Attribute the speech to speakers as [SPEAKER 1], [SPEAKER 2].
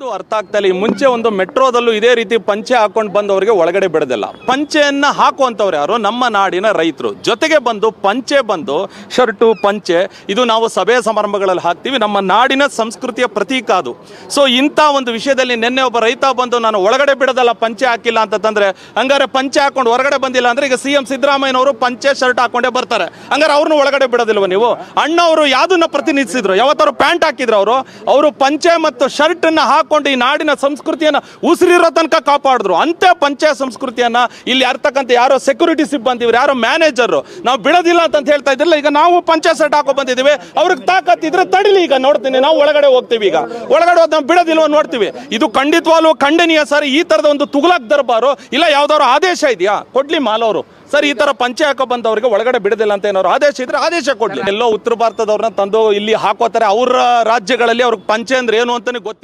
[SPEAKER 1] ಒಂದು ಅರ್ಥ ಆಗ್ತಾ ಇಲ್ಲ. ಈ ಮುಂಚೆ ಒಂದು ಮೆಟ್ರೋದಲ್ಲೂ ಇದೇ ರೀತಿ ಪಂಚೆ ಹಾಕೊಂಡು ಬಂದವರಿಗೆ ಒಳಗಡೆ ಬಿಡೋದಿಲ್ಲ. ಪಂಚೆಯನ್ನ ಹಾಕುವಂಥವ್ರು ಯಾರು? ನಮ್ಮ ನಾಡಿನ ರೈತರು. ಜೊತೆಗೆ ಬಂದು ಪಂಚೆ ಬಂದು ಶರ್ಟು ಪಂಚೆ ಇದು ನಾವು ಸಭೆ ಸಮಾರಂಭಗಳಲ್ಲಿ ಹಾಕ್ತೀವಿ, ನಮ್ಮ ನಾಡಿನ ಸಂಸ್ಕೃತಿಯ ಪ್ರತೀಕ ಅದು. ಸೊ ಇಂಥ ಒಂದು ವಿಷಯದಲ್ಲಿ ನಿನ್ನೆ ಒಬ್ಬ ರೈತ ಬಂದು ನಾನು ಒಳಗಡೆ ಬಿಡೋದಲ್ಲ ಪಂಚೆ ಹಾಕಿಲ್ಲ ಅಂತಂದ್ರೆ, ಹಂಗಾರೆ ಪಂಚೆ ಹಾಕೊಂಡು ಹೊರಗಡೆ ಬಂದಿಲ್ಲ ಅಂದ್ರೆ ಈಗ CM ಸಿದ್ದರಾಮಯ್ಯನವರು ಪಂಚೆ ಶರ್ಟ್ ಹಾಕೊಂಡೇ ಬರ್ತಾರೆ, ಹಂಗಾರೆ ಅವ್ರನ್ನ ಒಳಗಡೆ ಬಿಡೋದಿಲ್ವ ನೀವು? ಅಣ್ಣವರು ಯಾವ್ದನ್ನ ಪ್ರತಿನಿಧಿಸಿದ್ರು? ಯಾವತ್ತಾರು ಪ್ಯಾಂಟ್ ಹಾಕಿದ್ರು? ಅವರು ಪಂಚೆ ಮತ್ತು ಶರ್ಟ್ ಅನ್ನ ಹಾಕೊಂಡು ಈ ನಾಡಿನ ಸಂಸ್ಕೃತಿಯನ್ನ ಉಸಿರಿರೋ ತನಕ ಕಾಪಾಡಿದ್ರು. ಅಂತೆ ಪಂಚೆ ಸಂಸ್ಕೃತಿಯನ್ನ ಇಲ್ಲಿ ಅರ್ತಕ್ಕಂಥ ಯಾರೋ ಸೆಕ್ಯೂರಿಟಿ ಸಿಬ್ಬಂದಿ, ಯಾರೋ ಮ್ಯಾನೇಜರ್ ನಾವು ಬಿಡೋದಿಲ್ಲ ಅಂತ ಹೇಳ್ತಾ ಇದ್ರಲ್ಲ, ಈಗ ನಾವು ಪಂಚೆ ಶರ್ಟ್ ಹಾಕೋ ಬಂದಿದ್ದೀವಿ, ಅವ್ರಿಗೆ ತಾಕತ್ತಿದ್ರೆ ತಡಿಲಿ, ಈಗ ನೋಡ್ತೀನಿ ನಾವು ಒಳಗಡೆ ಹೋಗ್ತೀವಿ, ಈಗ ಒಳಗಡೆ ಹೋದ್ ನಾವು ಬಿಡೋದಿಲ್ವ ನೋಡ್ತೀವಿ. ಇದು ಖಂಡಿತವಾಗ್ಲೂ ಖಂಡನೀಯ ಸರ್. ಈ ತರದ ಒಂದು ತುಗುಲಕ್ ದರ್ಬಾರು ಇಲ್ಲ ಯಾವ್ದಾದ್ರು ಆದೇಶ ಇದೆಯಾ? ಕೊಡ್ಲಿ ಮಾಲವರು ಸರ್, ಈ ತರ ಪಂಚೆ ಹಾಕೋ ಬಂದವರಿಗೆ ಒಳಗಡೆ ಬಿಡೋದಿಲ್ಲ ಅಂತ ಏನಾದ್ರು ಆದೇಶ ಇದ್ರೆ ಆದೇಶ ಕೊಡ್ಲಿ. ಎಲ್ಲೋ ಉತ್ತರ ಭಾರತದವ್ರನ್ನ ತಂದು ಇಲ್ಲಿ ಹಾಕೋತಾರೆ, ಅವ್ರ ರಾಜ್ಯಗಳಲ್ಲಿ ಅವ್ರಿಗೆ ಪಂಚೆ ಅಂದ್ರೆ ಏನು ಅಂತಾನೆ ಗೊತ್ತಿಲ್ಲ.